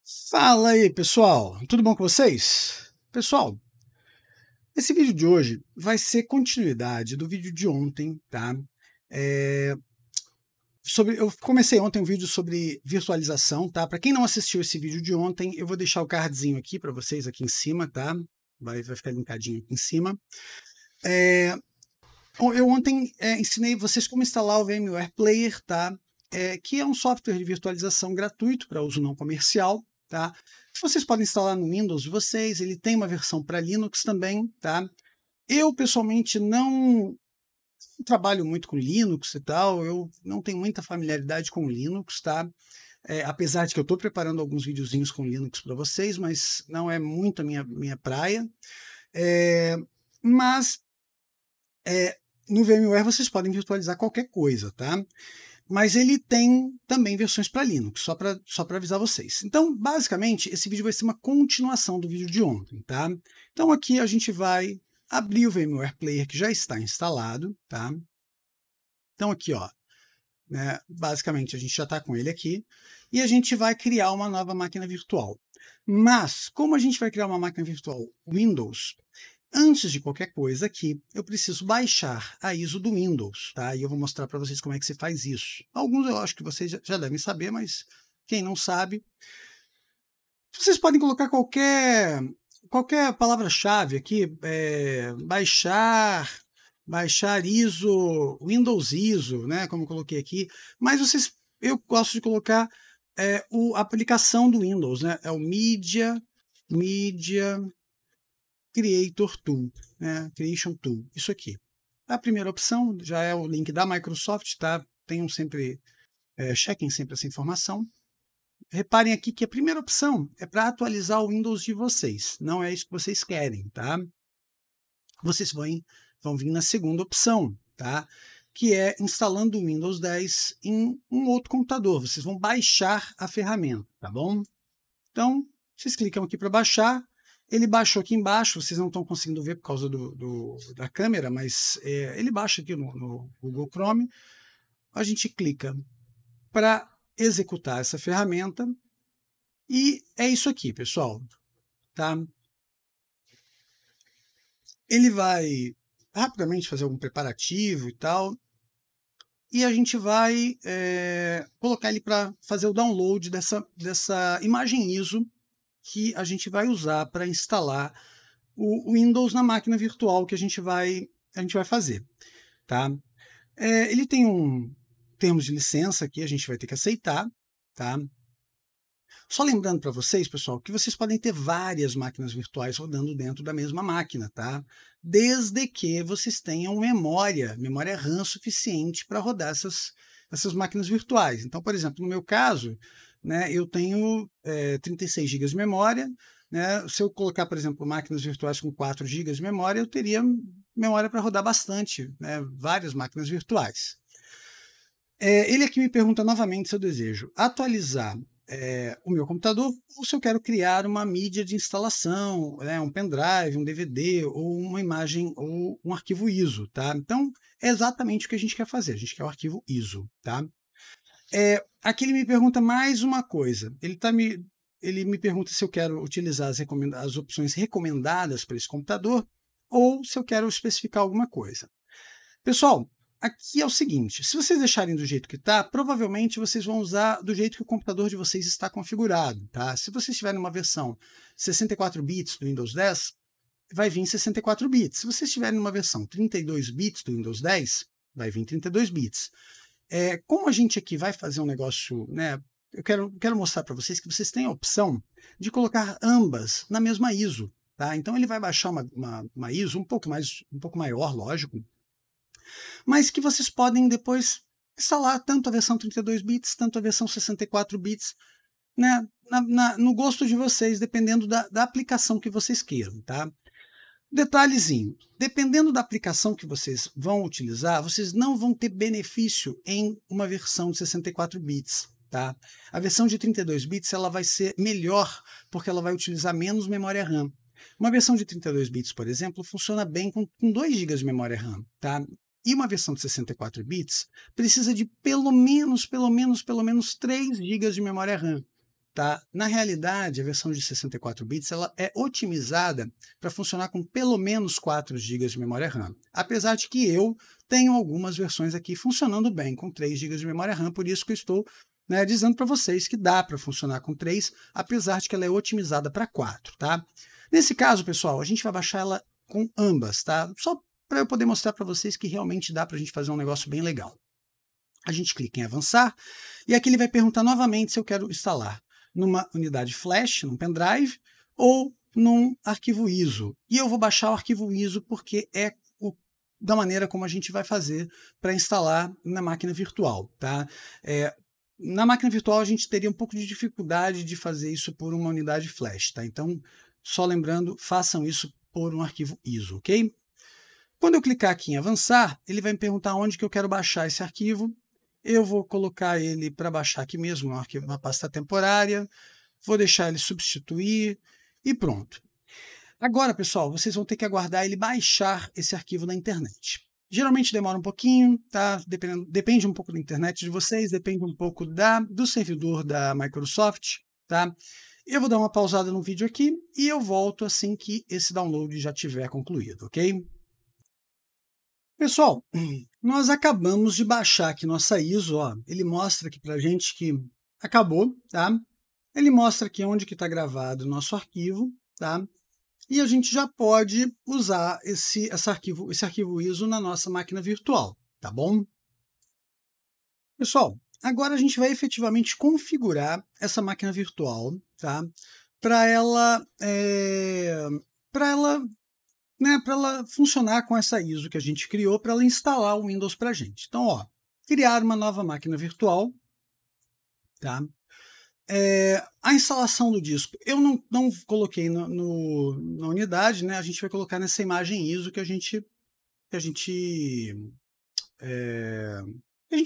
Fala aí, pessoal! Tudo bom com vocês? Pessoal, esse vídeo de hoje vai ser continuidade do vídeo de ontem, tá? É, eu comecei ontem um vídeo sobre virtualização, tá? Para quem não assistiu esse vídeo de ontem, eu vou deixar o cardzinho aqui para vocês aqui em cima, tá? Vai ficar linkadinho aqui em cima. Eu ontem ensinei vocês como instalar o VMware Player, tá? Que é um software de virtualização gratuito para uso não comercial, tá? Vocês podem instalar no Windows de vocês, ele tem uma versão para Linux também, tá? Eu, pessoalmente, não trabalho muito com Linux e tal, eu não tenho muita familiaridade com Linux, tá? Apesar de que eu estou preparando alguns videozinhos com Linux para vocês, mas não é muito a minha praia. Mas no VMware vocês podem virtualizar qualquer coisa, tá? Mas ele tem também versões para Linux, só para avisar vocês. Então, basicamente, esse vídeo vai ser uma continuação do vídeo de ontem, tá? Então, aqui a gente vai abrir o VMware Player que já está instalado, tá? Então, aqui, ó, né, basicamente, a gente já está com ele aqui, e a gente vai criar uma nova máquina virtual. Mas, como a gente vai criar uma máquina virtual Windows, antes de qualquer coisa aqui, eu preciso baixar a ISO do Windows, tá? E eu vou mostrar para vocês como é que se faz isso. Alguns eu acho que vocês já devem saber, mas quem não sabe, vocês podem colocar qualquer palavra-chave aqui, baixar ISO, Windows ISO, né? Como eu coloquei aqui, mas eu gosto de colocar a aplicação do Windows, né? É o Media Creator Tool, né? Creation Tool, isso aqui. A primeira opção já é o link da Microsoft, tá? Chequem sempre essa informação. Reparem aqui que a primeira opção é para atualizar o Windows de vocês. Não é isso que vocês querem, tá? Vocês vão vir na segunda opção, tá? Que é instalando o Windows 10 em um outro computador. Vocês vão baixar a ferramenta, tá bom? Então, vocês clicam aqui para baixar. Ele baixou aqui embaixo, vocês não estão conseguindo ver por causa da câmera, mas ele baixa aqui no Google Chrome. A gente clica para executar essa ferramenta e é isso aqui, pessoal. Tá? Ele vai rapidamente fazer algum preparativo e tal, e a gente vai colocar ele para fazer o download dessa imagem ISO que a gente vai usar para instalar o Windows na máquina virtual que a gente vai fazer, tá? Ele tem termos de licença que a gente vai ter que aceitar, tá? Só lembrando para vocês, pessoal, que vocês podem ter várias máquinas virtuais rodando dentro da mesma máquina, tá? Desde que vocês tenham memória RAM suficiente para rodar essas máquinas virtuais. Então, por exemplo, no meu caso, né, eu tenho 36 GB de memória, né? Se eu colocar, por exemplo, máquinas virtuais com 4 GB de memória, eu teria memória para rodar bastante, né? Várias máquinas virtuais. Ele aqui me pergunta novamente se eu desejo atualizar o meu computador ou se eu quero criar uma mídia de instalação, né, um pendrive, um DVD ou uma imagem ou um arquivo ISO, tá? Então, é exatamente o que a gente quer fazer. A gente quer o arquivo ISO, tá? Aqui ele me pergunta mais uma coisa. Ele me pergunta se eu quero utilizar as opções recomendadas para esse computador ou se eu quero especificar alguma coisa. Pessoal, aqui é o seguinte, se vocês deixarem do jeito que está, provavelmente vocês vão usar do jeito que o computador de vocês está configurado, tá? Se vocês tiverem uma versão 64 bits do Windows 10, vai vir 64 bits. Se vocês tiverem uma versão 32 bits do Windows 10, vai vir 32 bits. Como a gente aqui vai fazer um negócio, né? Eu quero mostrar para vocês que vocês têm a opção de colocar ambas na mesma ISO, tá? Então ele vai baixar uma ISO um pouco maior, lógico, mas que vocês podem depois instalar tanto a versão 32 bits, tanto a versão 64 bits, né, no gosto de vocês, dependendo da aplicação que vocês queiram, tá? Detalhezinho, dependendo da aplicação que vocês vão utilizar, vocês não vão ter benefício em uma versão de 64 bits, tá? A versão de 32 bits ela vai ser melhor, porque ela vai utilizar menos memória RAM. Uma versão de 32 bits, por exemplo, funciona bem com 2 GB de memória RAM, tá? E uma versão de 64 bits precisa de pelo menos 3 GB de memória RAM. tá? Na realidade, a versão de 64 bits ela é otimizada para funcionar com pelo menos 4 GB de memória RAM. Apesar de que eu tenho algumas versões aqui funcionando bem com 3 GB de memória RAM, por isso que eu estou, né, dizendo para vocês que dá para funcionar com 3, apesar de que ela é otimizada para 4, tá? Nesse caso, pessoal, a gente vai baixar ela com ambas, tá? Só para eu poder mostrar para vocês que realmente dá para a gente fazer um negócio bem legal. A gente clica em avançar e aqui ele vai perguntar novamente se eu quero instalar numa unidade flash, num pendrive, ou num arquivo ISO. E eu vou baixar o arquivo ISO porque é da maneira como a gente vai fazer para instalar na máquina virtual, tá? Na máquina virtual a gente teria um pouco de dificuldade de fazer isso por uma unidade flash, tá? Então, só lembrando, façam isso por um arquivo ISO, ok? Quando eu clicar aqui em avançar, ele vai me perguntar onde que eu quero baixar esse arquivo. Eu vou colocar ele para baixar aqui mesmo, uma pasta temporária. Vou deixar ele substituir e pronto. Agora, pessoal, vocês vão ter que aguardar ele baixar esse arquivo na internet. Geralmente demora um pouquinho, tá? Depende um pouco da internet de vocês, depende um pouco do servidor da Microsoft, tá? Eu vou dar uma pausada no vídeo aqui e eu volto assim que esse download já tiver concluído, ok? Pessoal, nós acabamos de baixar aqui nossa ISO, ó. Ele mostra aqui pra gente que acabou, tá? Ele mostra aqui onde que está gravado o nosso arquivo, tá? E a gente já pode usar esse arquivo ISO na nossa máquina virtual, tá bom? Pessoal, agora a gente vai efetivamente configurar essa máquina virtual, tá? Para ela funcionar com essa ISO que a gente criou, para ela instalar o Windows para a gente. Então, ó, criar uma nova máquina virtual, tá? A instalação do disco, eu não coloquei na unidade, né? A gente vai colocar nessa imagem ISO que a gente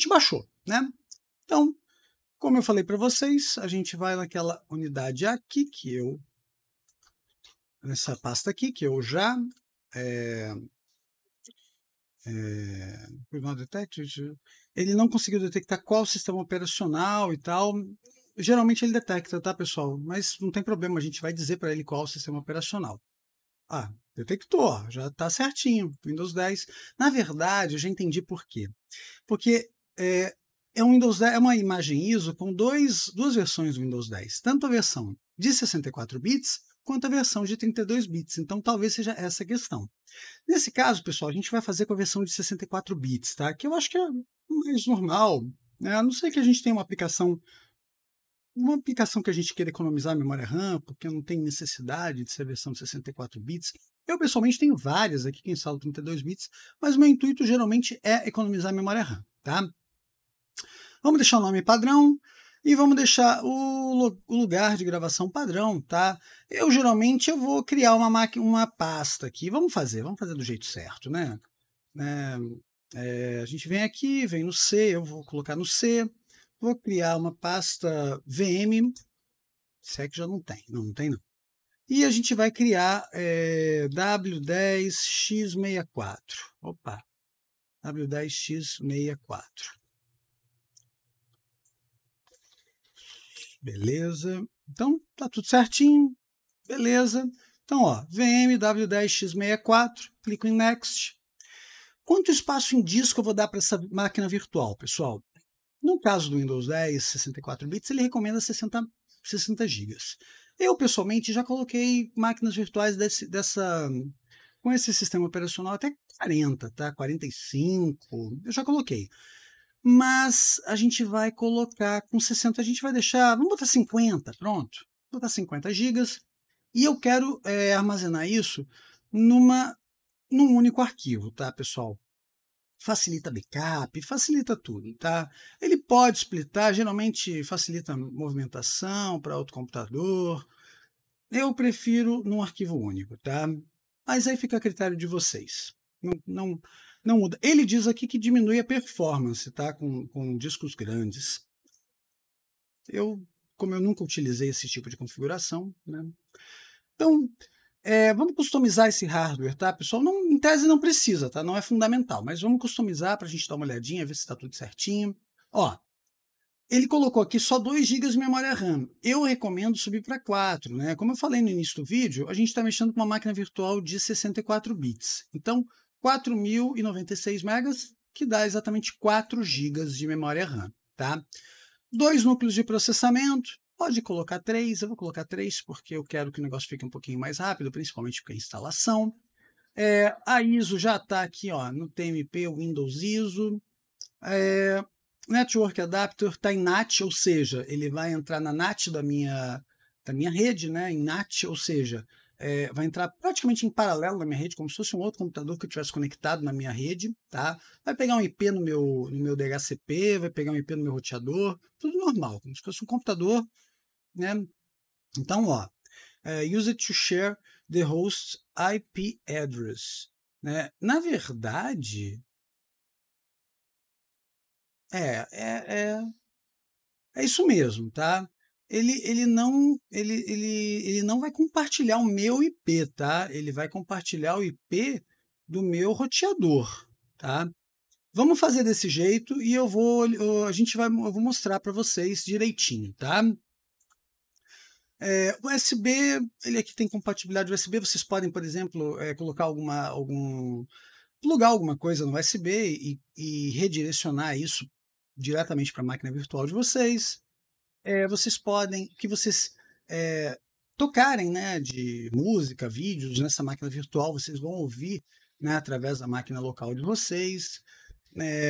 baixou, né? Então, como eu falei para vocês, a gente vai naquela unidade aqui, nessa pasta aqui, que eu já ele não conseguiu detectar qual sistema operacional e tal. Geralmente ele detecta, tá, pessoal? Mas não tem problema, a gente vai dizer para ele qual o sistema operacional. Ah, detectou, já está certinho, Windows 10. Na verdade, eu já entendi por quê. Porque um Windows 10, é uma imagem ISO com duas versões do Windows 10. Tanto a versão de 64 bits, quanto a versão de 32 bits. Então, talvez seja essa a questão. Nesse caso, pessoal, a gente vai fazer com a versão de 64 bits, tá? Que eu acho que é mais normal, né? A não ser que a gente tenha uma aplicação que a gente queira economizar a memória RAM, porque não tem necessidade de ser a versão de 64 bits. Eu, pessoalmente, tenho várias aqui que instalam 32 bits, mas o meu intuito, geralmente, é economizar a memória RAM, tá? Vamos deixar o nome padrão e vamos deixar o lugar de gravação padrão, tá? Geralmente, eu vou criar uma pasta aqui. Vamos fazer do jeito certo, né? A gente vem aqui, vem no C, eu vou colocar no C. Vou criar uma pasta VM, se é que já não tem. Não tem não. E a gente vai criar W10x64. Opa, W10x64. Beleza. Então, tá tudo certinho. Beleza. Então, ó, VM W10x64, clico em Next. Quanto espaço em disco eu vou dar para essa máquina virtual, pessoal? No caso do Windows 10, 64 bits, ele recomenda 60 GB. Eu, pessoalmente, já coloquei máquinas virtuais com esse sistema operacional até 40, tá? 45, eu já coloquei. Mas a gente vai colocar com 60, a gente vai deixar, vamos botar 50, pronto. Vou botar 50 GB. E eu quero armazenar isso num único arquivo, tá, pessoal? Facilita backup, facilita tudo, tá? Ele pode splitar, geralmente facilita a movimentação para outro computador. Eu prefiro num arquivo único, tá? Mas aí fica a critério de vocês. Não muda. Ele diz aqui que diminui a performance, tá? Com discos grandes. Como eu nunca utilizei esse tipo de configuração, né? Então, vamos customizar esse hardware, tá, pessoal? Em tese não precisa, tá? Não é fundamental, mas vamos customizar para a gente dar uma olhadinha, ver se está tudo certinho. Ó, ele colocou aqui só 2 GB de memória RAM. Eu recomendo subir para 4, né? Como eu falei no início do vídeo, a gente está mexendo com uma máquina virtual de 64 bits. Então, 4.096 megas, que dá exatamente 4 GB de memória RAM, tá? 2 núcleos de processamento, pode colocar 3, eu vou colocar 3 porque eu quero que o negócio fique um pouquinho mais rápido, principalmente porque a instalação. A ISO já está aqui, ó, no TMP Windows ISO. Network Adapter está em NAT, ou seja, ele vai entrar na NAT da minha rede, né? Em NAT, ou seja, vai entrar praticamente em paralelo na minha rede, como se fosse um outro computador que eu tivesse conectado na minha rede, tá? Vai pegar um IP no meu DHCP, vai pegar um IP no meu roteador, tudo normal, como se fosse um computador, né? Então, ó, use it to share the host IP address, né? Na verdade, é, é, é isso mesmo, tá? Ele não vai compartilhar o meu IP, tá? Ele vai compartilhar o IP do meu roteador, tá? Vamos fazer desse jeito e eu vou mostrar para vocês direitinho, tá? USB, ele aqui tem compatibilidade USB. Vocês podem, por exemplo, colocar plugar alguma coisa no USB e redirecionar isso diretamente para a máquina virtual de vocês. Vocês podem, que vocês tocarem, né, de música, vídeos nessa máquina virtual, vocês vão ouvir, né, através da máquina local de vocês.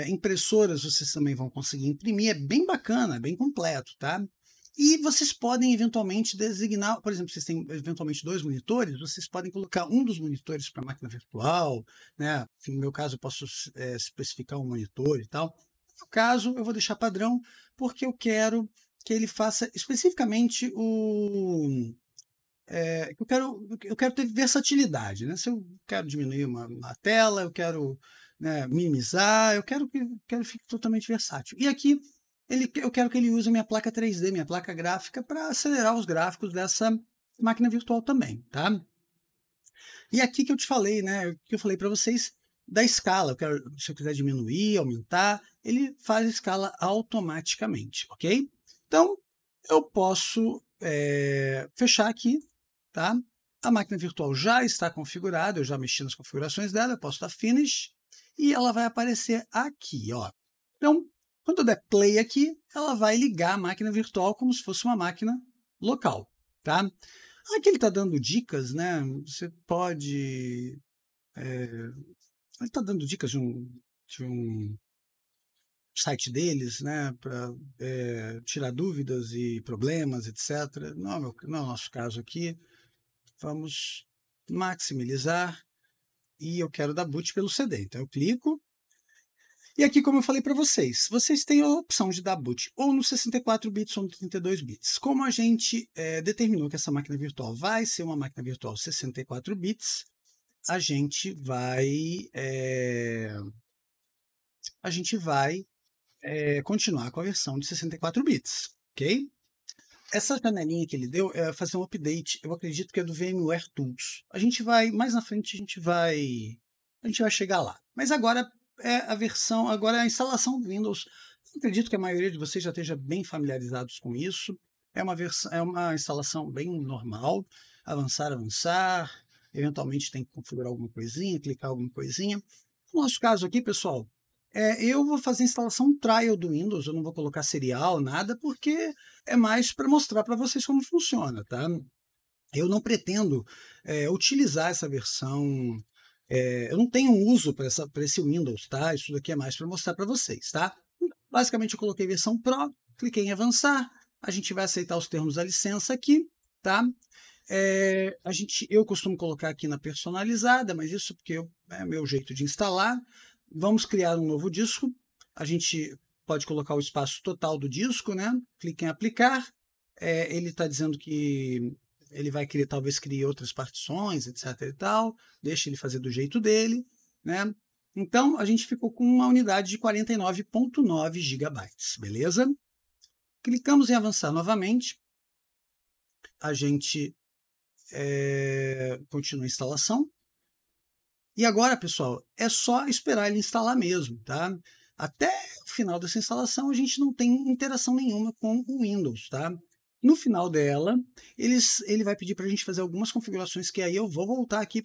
Impressoras vocês também vão conseguir imprimir, é bem bacana, é bem completo, tá? E vocês podem eventualmente designar, por exemplo, vocês têm eventualmente 2 monitores, vocês podem colocar um dos monitores para a máquina virtual, né? No meu caso, eu posso especificar um monitor e tal. No caso, eu vou deixar padrão, porque eu quero que ele faça especificamente eu quero ter versatilidade, né? Se eu quero diminuir uma tela, eu quero, né, minimizar, eu quero que fique totalmente versátil. E aqui eu quero que ele use a minha placa 3D, minha placa gráfica, para acelerar os gráficos dessa máquina virtual também, tá? E aqui que eu te falei, né? Que eu falei para vocês da escala. Se eu quiser diminuir, aumentar, ele faz a escala automaticamente, ok? Então, eu posso fechar aqui, tá? A máquina virtual já está configurada, eu já mexi nas configurações dela, eu posso dar Finish e ela vai aparecer aqui, ó. Então, quando eu der Play aqui, ela vai ligar a máquina virtual como se fosse uma máquina local, tá? Aqui ele está dando dicas, né? Você pode... ele está dando dicas de um site deles, né, para tirar dúvidas e problemas, etc. Não é o nosso caso aqui. Vamos maximizar e eu quero dar boot pelo CD. Então eu clico e aqui, como eu falei para vocês, vocês têm a opção de dar boot ou no 64 bits ou no 32 bits. Como a gente determinou que essa máquina virtual vai ser uma máquina virtual 64 bits, a gente vai continuar com a versão de 64 bits, ok? Essa janelinha que ele deu é fazer um update, eu acredito que é do VMware Tools. Mais na frente a gente vai chegar lá. Mas agora agora é a instalação do Windows. Eu acredito que a maioria de vocês já esteja bem familiarizados com isso. É uma instalação bem normal, avançar, eventualmente tem que configurar alguma coisinha, clicar alguma coisinha. No nosso caso aqui, pessoal, eu vou fazer a instalação trial do Windows, eu não vou colocar serial, nada, porque é mais para mostrar para vocês como funciona, tá? Eu não pretendo utilizar essa versão, eu não tenho uso para esse Windows, tá? Isso daqui é mais para mostrar para vocês, tá? Basicamente, eu coloquei versão Pro, cliquei em avançar, a gente vai aceitar os termos da licença aqui, tá? Eu costumo colocar aqui na personalizada, mas isso porque é meu jeito de instalar. Vamos criar um novo disco. A gente pode colocar o espaço total do disco, né? Clique em aplicar. Ele está dizendo que ele vai talvez criar outras partições, etc. e tal. Deixa ele fazer do jeito dele, né? Então, a gente ficou com uma unidade de 49,9 GB, beleza? Clicamos em avançar novamente. A gente continua a instalação. E agora, pessoal, é só esperar ele instalar mesmo, tá? Até final dessa instalação, a gente não tem interação nenhuma com o Windows, tá? No final dela, ele vai pedir para a gente fazer algumas configurações, que aí eu vou voltar aqui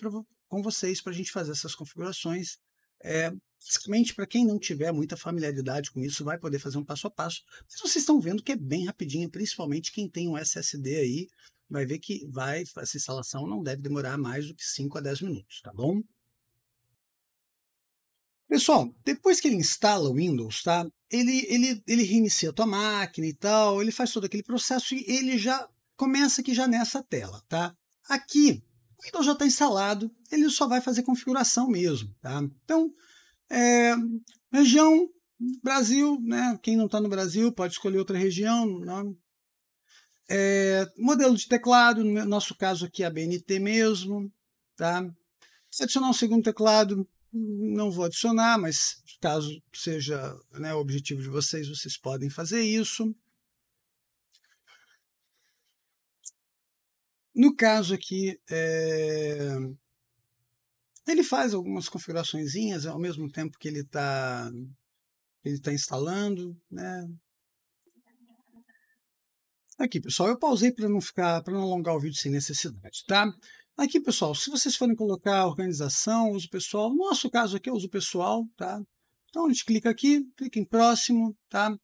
com vocês para a gente fazer essas configurações. Basicamente, para quem não tiver muita familiaridade com isso, vai poder fazer um passo a passo. Mas vocês estão vendo que é bem rapidinho, principalmente quem tem um SSD aí, vai ver que essa instalação não deve demorar mais do que 5 a 10 minutos, tá bom? Pessoal, depois que ele instala o Windows, tá? Ele reinicia a tua máquina e tal, ele faz todo aquele processo e ele já começa aqui já nessa tela, tá? Aqui, o Windows já está instalado, ele só vai fazer configuração mesmo, tá? Então, região Brasil, né? Quem não está no Brasil pode escolher outra região, não? Modelo de teclado, no nosso caso aqui é a BNT mesmo, tá? Se adicionar um segundo teclado, não vou adicionar, mas caso seja, né, o objetivo de vocês, vocês podem fazer isso. No caso aqui, ele faz algumas configuraçõezinhas ao mesmo tempo que ele tá instalando, né? Aqui, pessoal, eu pausei para não alongar o vídeo sem necessidade, tá? Aqui, pessoal, se vocês forem colocar organização, uso pessoal, no nosso caso aqui eu uso pessoal, tá? Então a gente clica aqui, clica em próximo, tá?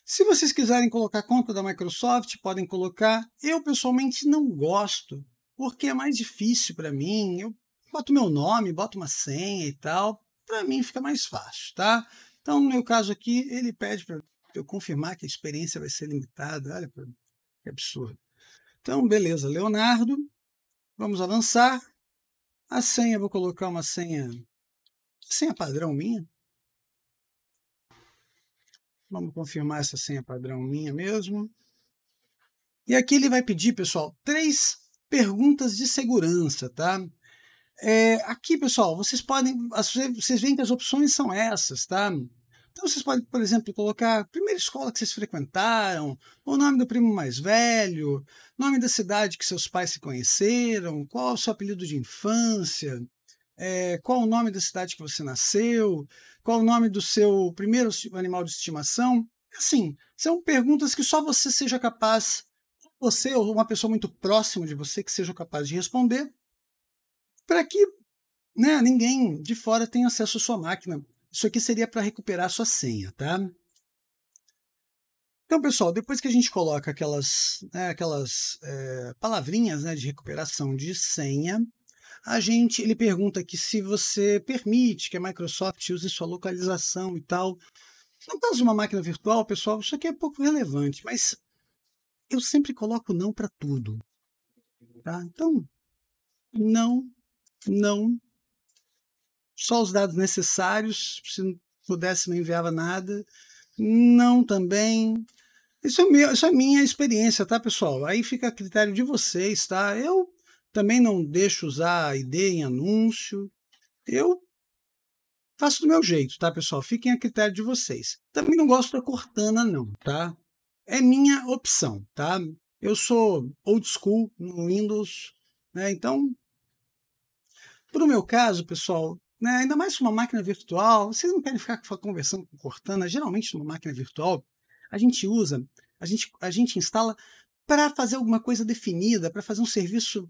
Se vocês quiserem colocar conta da Microsoft, podem colocar. Eu pessoalmente não gosto, porque é mais difícil para mim. Eu boto meu nome, boto uma senha e tal, para mim fica mais fácil, tá? Então, no meu caso aqui, ele pede para eu confirmar que a experiência vai ser limitada. Olha que absurdo. Então, beleza, Leonardo. Vamos avançar. A senha, vou colocar uma senha padrão minha. Vamos confirmar essa senha padrão minha mesmo. E aqui ele vai pedir, pessoal, 3 perguntas de segurança, tá? Aqui, pessoal, vocês veem que as opções são essas, tá? Então vocês podem, por exemplo, colocar a primeira escola que vocês frequentaram, o nome do primo mais velho, nome da cidade que seus pais se conheceram, qual é o seu apelido de infância, qual o nome da cidade que você nasceu, qual o nome do seu primeiro animal de estimação. Assim, são perguntas que só você seja capaz, você ou uma pessoa muito próxima de você que seja capaz de responder, para que, né, ninguém de fora tenha acesso à sua máquina. Isso aqui seria para recuperar a sua senha, tá? Então, pessoal, depois que a gente coloca aquelas palavrinhas, né, de recuperação de senha, ele pergunta aqui se você permite que a Microsoft use sua localização e tal. No caso de uma máquina virtual, pessoal, isso aqui é pouco relevante, mas eu sempre coloco não para tudo, tá? Então, não, só os dados necessários, se não pudesse não enviava nada, não também. Isso é minha experiência, tá, pessoal? Aí fica a critério de vocês, tá? Eu também não deixo usar a ID em anúncio, eu faço do meu jeito, tá, pessoal? Fiquem a critério de vocês. Também não gosto da Cortana, não, tá? É minha opção, tá? Eu sou old school no Windows, né? Então, pro meu caso, pessoal, né, ainda mais uma máquina virtual, vocês não querem ficar conversando com Cortana. Geralmente, numa máquina virtual, a gente instala para fazer alguma coisa definida, para fazer um serviço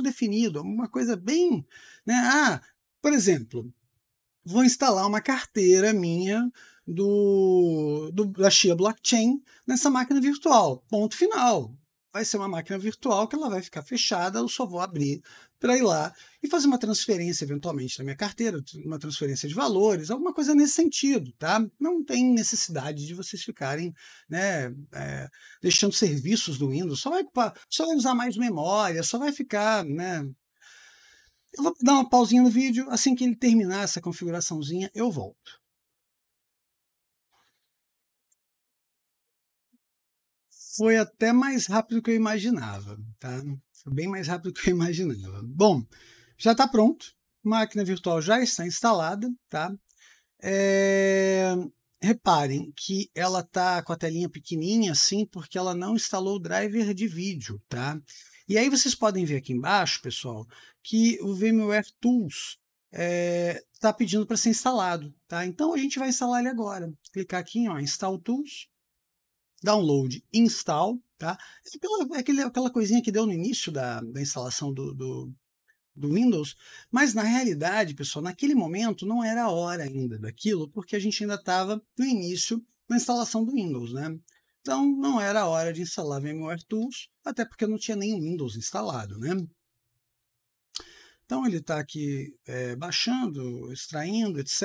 definido, uma coisa bem, né? Por exemplo, vou instalar uma carteira minha da Chia Blockchain nessa máquina virtual. Ponto final. Vai ser uma máquina virtual que ela vai ficar fechada, eu só vou abrir para ir lá e fazer uma transferência, eventualmente, na minha carteira, uma transferência de valores, alguma coisa nesse sentido, tá? Não tem necessidade de vocês ficarem, né, deixando serviços do Windows, só vai usar mais memória, só vai ficar, né? Eu vou dar uma pausinha no vídeo, assim que ele terminar essa configuraçãozinha, eu volto. Foi até mais rápido do que eu imaginava, tá? Foi bem mais rápido do que eu imaginava. Bom, já está pronto, a máquina virtual já está instalada, tá? Reparem que ela está com a telinha pequenininha assim, porque ela não instalou o driver de vídeo, tá? E aí vocês podem ver aqui embaixo, pessoal, que o VMware Tools está pedindo para ser instalado, tá? Então a gente vai instalar ele agora. Clicar aqui em Install Tools, Download, Install, tá? Aquela coisinha que deu no início da instalação do Windows, mas na realidade, pessoal, naquele momento não era a hora ainda daquilo, porque a gente ainda estava no início da instalação do Windows, né? Então não era a hora de instalar VMware Tools, até porque não tinha nenhum Windows instalado, né? Então ele está aqui baixando, extraindo, etc.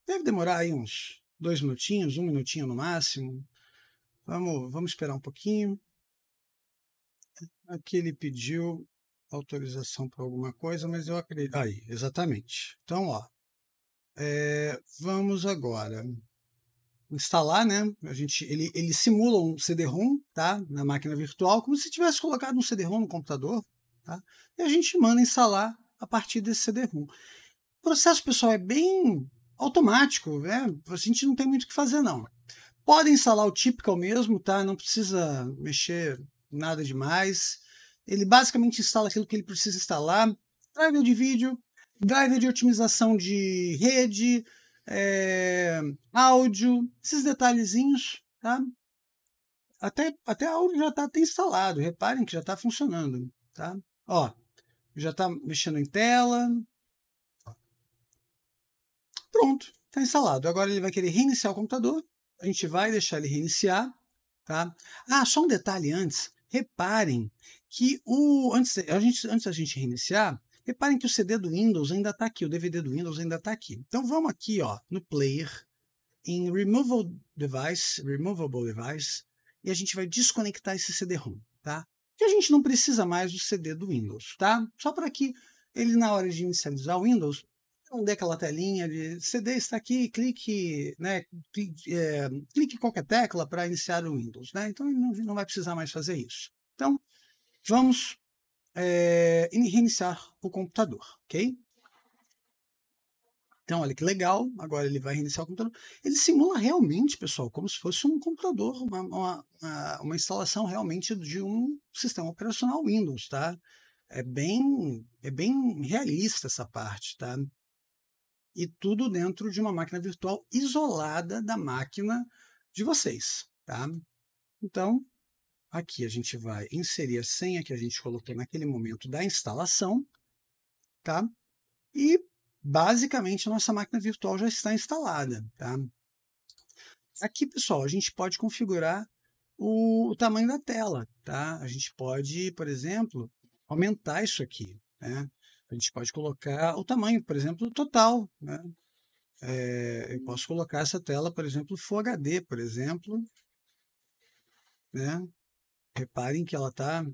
Deve demorar aí uns 2 minutinhos, 1 minutinho no máximo. Vamos esperar um pouquinho. Aqui ele pediu autorização para alguma coisa, mas eu acredito. Aí, exatamente. Então, ó, vamos agora instalar, né? Ele simula um CD-ROM, tá? Na máquina virtual, como se tivesse colocado um CD-ROM no computador, tá? E a gente manda instalar a partir desse CD-ROM. O processo, pessoal, é bem automático, né? A gente não tem muito o que fazer, não. Pode instalar o Typical mesmo, tá? Não precisa mexer nada demais. Ele basicamente instala aquilo que ele precisa instalar. Driver de vídeo, driver de otimização de rede, áudio, esses detalhezinhos, tá? Até áudio já está até instalado. Reparem que já está funcionando, tá? Ó, já está mexendo em tela. Pronto, está instalado. Agora ele vai querer reiniciar o computador. A gente vai deixar ele reiniciar, tá? Ah, só um detalhe antes. Reparem que antes da gente reiniciar, reparem que o CD do Windows ainda está aqui, o DVD do Windows ainda está aqui. Então vamos aqui, ó, no Player, em Removable Device, e a gente vai desconectar esse CD-ROM, tá? Porque a gente não precisa mais do CD do Windows, tá? Só para que ele, na hora de inicializar o Windows, não dê aquela telinha de CD está aqui, clique, né, clique em qualquer tecla para iniciar o Windows, né? Então ele não vai precisar mais fazer isso. Então vamos reiniciar o computador, ok? Então olha que legal, agora ele vai reiniciar o computador. Ele simula realmente, pessoal, como se fosse um computador, uma instalação realmente de um sistema operacional Windows, tá? É bem realista essa parte, tá? E tudo dentro de uma máquina virtual isolada da máquina de vocês, tá? Então, aqui a gente vai inserir a senha que a gente colocou naquele momento da instalação, tá? E, basicamente, a nossa máquina virtual já está instalada, tá? Aqui, pessoal, a gente pode configurar o tamanho da tela, tá? A gente pode, por exemplo, aumentar isso aqui, né? A gente pode colocar o tamanho, por exemplo, total, né? Eu posso colocar essa tela, por exemplo, Full HD, por exemplo, né? Reparem que ela está...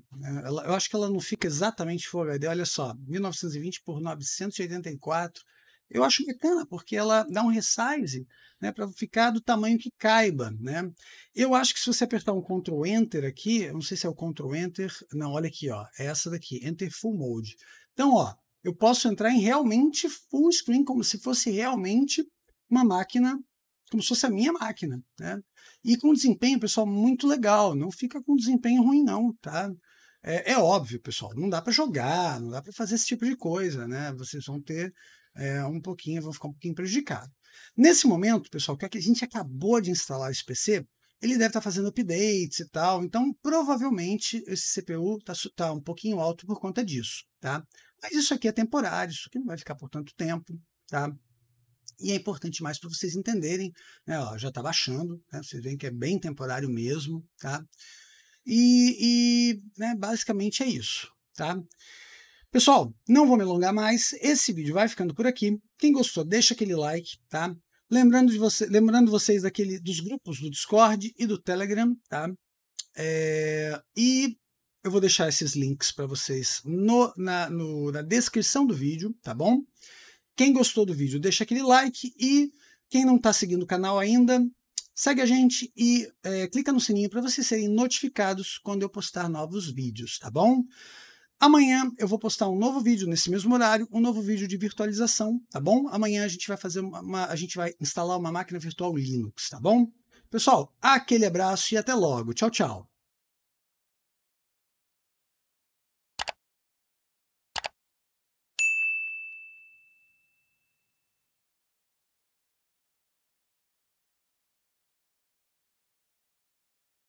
eu acho que ela não fica exatamente Full HD, olha só, 1920 por 984. Eu acho bacana, porque ela dá um resize, né, para ficar do tamanho que caiba, né? Eu acho que se você apertar um Ctrl Enter aqui, eu não sei se é o Ctrl Enter, não, olha aqui, ó, é essa daqui, Enter Full Mode. Então, ó, eu posso entrar em realmente full screen, como se fosse realmente uma máquina, como se fosse a minha máquina, né? E com desempenho, pessoal, muito legal. Não fica com desempenho ruim, não, tá? É óbvio, pessoal, não dá para jogar, não dá para fazer esse tipo de coisa, né? Vocês vão ter vão ficar um pouquinho prejudicados. Nesse momento, pessoal, que a gente acabou de instalar esse PC, ele deve estar fazendo updates e tal, então provavelmente esse CPU tá um pouquinho alto por conta disso, tá? Mas isso aqui é temporário, isso aqui não vai ficar por tanto tempo, tá? E é importante mais para vocês entenderem, né? Ó, já está baixando, né? Vocês veem que é bem temporário mesmo, tá? Né, basicamente é isso, tá? Pessoal, não vou me alongar mais, esse vídeo vai ficando por aqui. Quem gostou, deixa aquele like, tá? Lembrando vocês dos grupos do Discord e do Telegram, tá? E eu vou deixar esses links para vocês na descrição do vídeo, tá bom? Quem gostou do vídeo, deixa aquele like, e quem não está seguindo o canal ainda, segue a gente e clica no sininho para vocês serem notificados quando eu postar novos vídeos, tá bom? Amanhã eu vou postar um novo vídeo nesse mesmo horário, um novo vídeo de virtualização, tá bom? Amanhã a gente vai fazer a gente vai instalar uma máquina virtual Linux, tá bom? Pessoal, aquele abraço e até logo. Tchau, tchau.